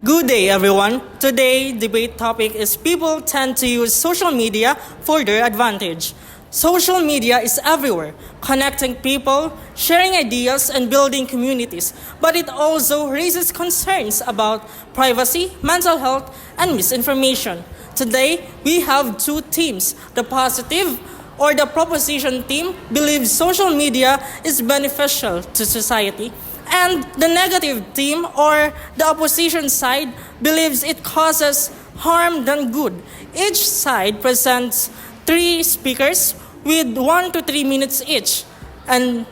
Good day, everyone. Today, debate topic is people tend to use social media for their advantage. Social media is everywhere, connecting people, sharing ideas, and building communities. But it also raises concerns about privacy, mental health, and misinformation. Today, we have two teams. The positive or the proposition team believes social media is beneficial to society, and the negative team or the opposition side believes it causes harm than good. Each side presents three speakers with 1 to 3 minutes each. And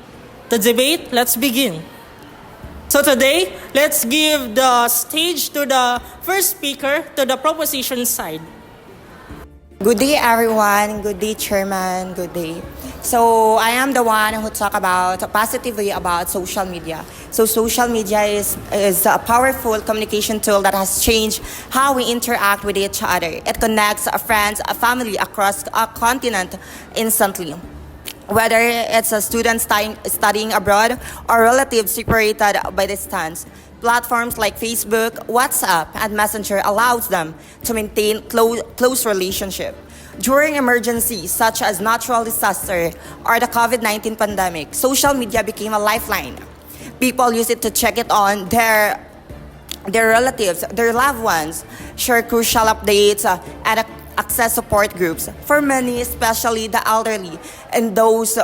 the debate, let's begin. So today, let's give the stage to the first speaker to the proposition side. Good day, everyone. Good day, Chairman. Good day. So I am the one who talk about positively about social media. So social media is a powerful communication tool that has changed how we interact with each other. It connects our friends, a family across a continent instantly. Whether it's a student studying abroad or relatives separated by distance. Platforms like Facebook, WhatsApp, and Messenger allows them to maintain close relationship. During emergencies such as natural disaster or the COVID-19 pandemic, social media became a lifeline. People use it to check it on their relatives, their loved ones, share crucial updates, and access support groups. For many, especially the elderly and those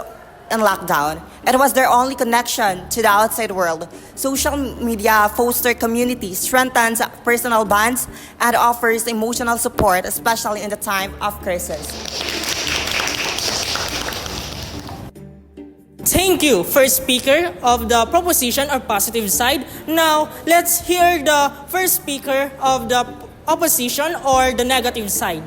in lockdown, it was their only connection to the outside world. Social media fosters communities, strengthens personal bonds, and offers emotional support, especially in the time of crisis. Thank you, first speaker of the proposition or positive side. Now, let's hear the first speaker of the opposition or the negative side.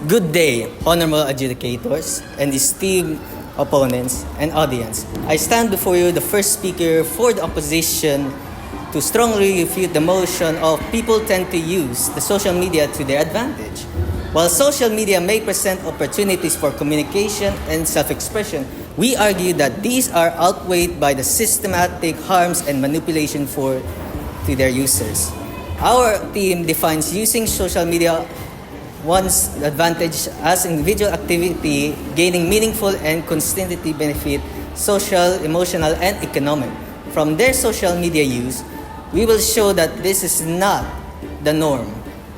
Good day, honorable adjudicators and esteemed opponents and audience. I stand before you, the first speaker for the opposition, to strongly refute the motion of people tend to use the social media to their advantage. While social media may present opportunities for communication and self-expression, we argue that these are outweighed by the systematic harms and manipulation to their users. Our team defines using social media one's advantage as individual activity gaining meaningful and constantly benefit social, emotional, and economic. From their social media use, we will show that this is not the norm.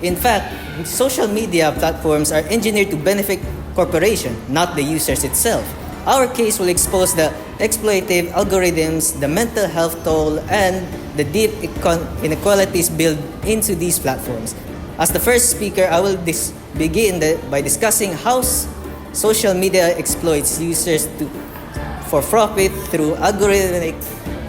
In fact, social media platforms are engineered to benefit corporations, not the users itself. Our case will expose the exploitative algorithms, the mental health toll, and the deep inequalities built into these platforms. As the first speaker, I will begin by discussing how social media exploits users for profit through algorithmic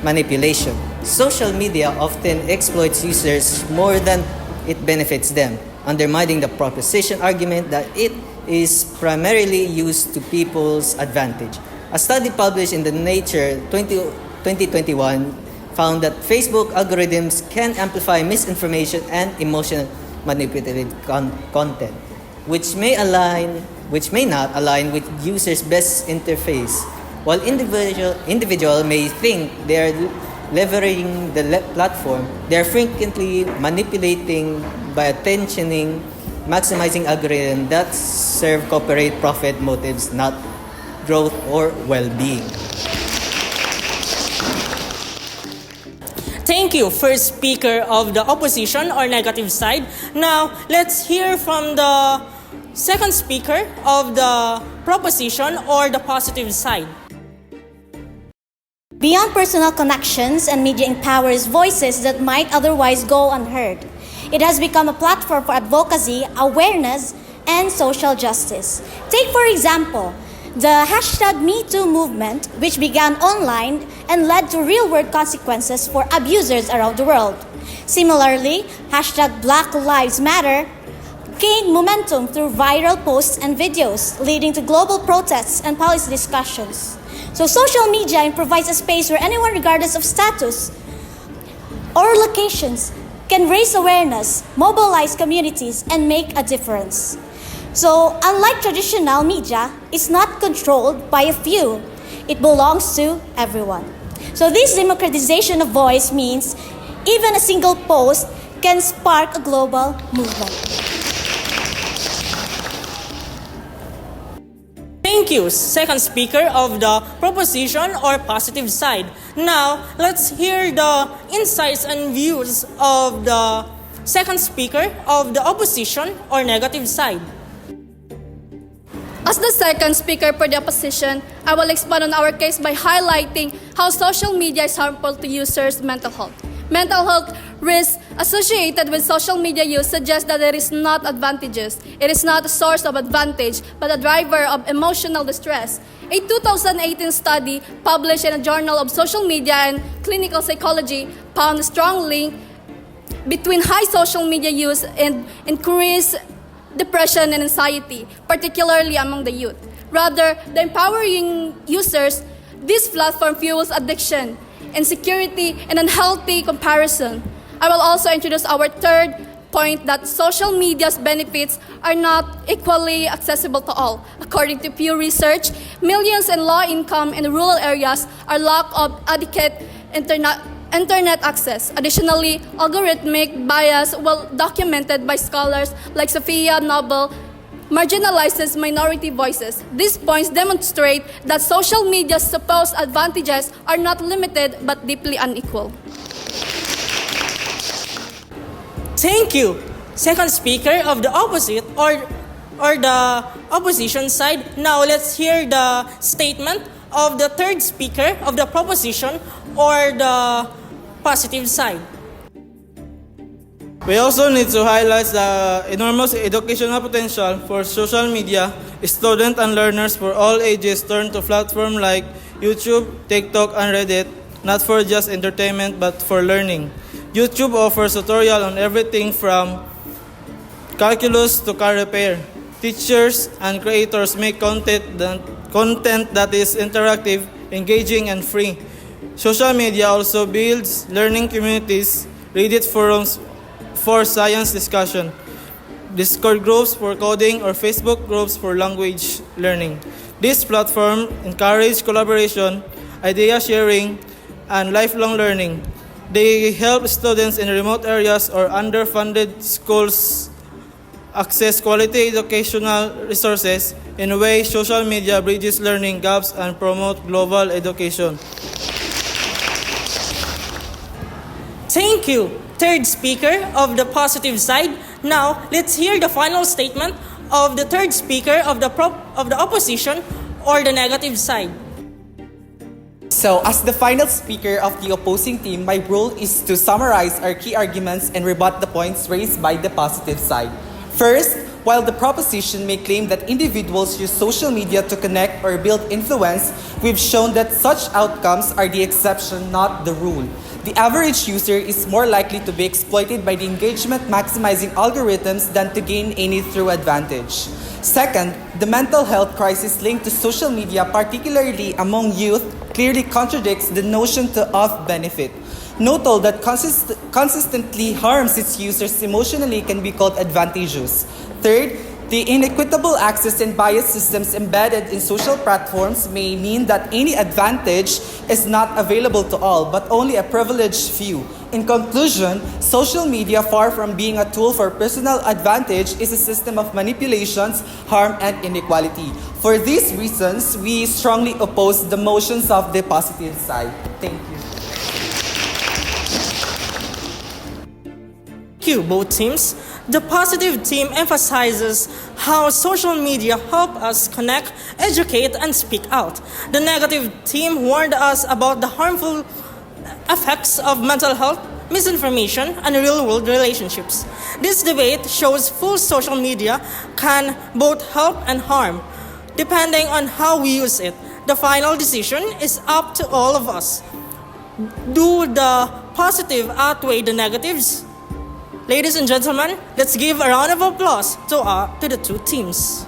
manipulation. Social media often exploits users more than it benefits them, undermining the proposition argument that it is primarily used to people's advantage. A study published in the Nature 2021 found that Facebook algorithms can amplify misinformation and emotional manipulative content, which may not align with users' best interface. While individual may think they are leveraging the platform, they are frequently manipulating by attentioning, maximizing algorithms that serve corporate profit motives, not growth or well-being. Thank you, first speaker of the opposition or negative side. Now, let's hear from the second speaker of the proposition or the positive side. Beyond personal connections, and media empowers voices that might otherwise go unheard. It has become a platform for advocacy, awareness, and social justice. Take, for example, the #MeToo movement, which began online and led to real-world consequences for abusers around the world. Similarly, #Black Lives Matter gained momentum through viral posts and videos, leading to global protests and policy discussions. So social media provides a space where anyone, regardless of status or locations, can raise awareness, mobilize communities, and make a difference. So, unlike traditional media, it's not controlled by a few. It belongs to everyone. So this democratization of voice means even a single post can spark a global movement. Thank you, second speaker of the proposition or positive side. Now, let's hear the insights and views of the second speaker of the opposition or negative side. As the second speaker for the opposition, I will expand on our case by highlighting how social media is harmful to users' mental health. Mental health risks associated with social media use suggest that it is not advantageous. It is not a source of advantage, but a driver of emotional distress. A 2018 study published in a Journal of Social Media and Clinical Psychology found a strong link between high social media use and increased depression and anxiety, particularly among the youth. Rather than empowering users, this platform fuels addiction, insecurity, and unhealthy comparison. I will also introduce our third point that social media's benefits are not equally accessible to all. According to Pew Research, millions in low-income and rural areas are lack of adequate internet access. Additionally, algorithmic bias, well documented by scholars like Sophia Noble, marginalizes minority voices. These points demonstrate that social media's supposed advantages are not limited but deeply unequal. Thank you, second speaker of the opposite or the opposition side. Now let's hear the statement of the third speaker of the proposition or the positive side. We also need to highlight the enormous educational potential for social media. Students and learners for all ages turn to platforms like YouTube, TikTok, and Reddit, not for just entertainment but for learning. YouTube offers tutorials on everything from calculus to car repair. Teachers and creators make content that is interactive, engaging, and free. Social media also builds learning communities, Reddit forums for science discussion, Discord groups for coding, or Facebook groups for language learning. This platform encourages collaboration, idea sharing, and lifelong learning. They help students in remote areas or underfunded schools access quality educational resources. In a way, social media bridges learning gaps and promote global education. Thank you, third speaker of the positive side. Now, let's hear the final statement of the third speaker of the opposition or the negative side. So, as the final speaker of the opposing team, my role is to summarize our key arguments and rebut the points raised by the positive side. First, while the proposition may claim that individuals use social media to connect or build influence, we've shown that such outcomes are the exception, not the rule. The average user is more likely to be exploited by the engagement-maximizing algorithms than to gain any true advantage. Second, the mental health crisis linked to social media, particularly among youth, clearly contradicts the notion of benefit. Note that consistently harms its users emotionally can be called advantageous. Third, the inequitable access and bias systems embedded in social platforms may mean that any advantage is not available to all, but only a privileged few. In conclusion, social media, far from being a tool for personal advantage, is a system of manipulations, harm, and inequality. For these reasons, we strongly oppose the motions of the positive side. Thank you. Thank you, both teams. The positive team emphasizes how social media help us connect, educate, and speak out. The negative team warned us about the harmful effects of mental health, misinformation, and real-world relationships. This debate shows full social media can both help and harm, depending on how we use it. The final decision is up to all of us. Do the positive outweigh the negatives? Ladies and gentlemen, let's give a round of applause to the two teams.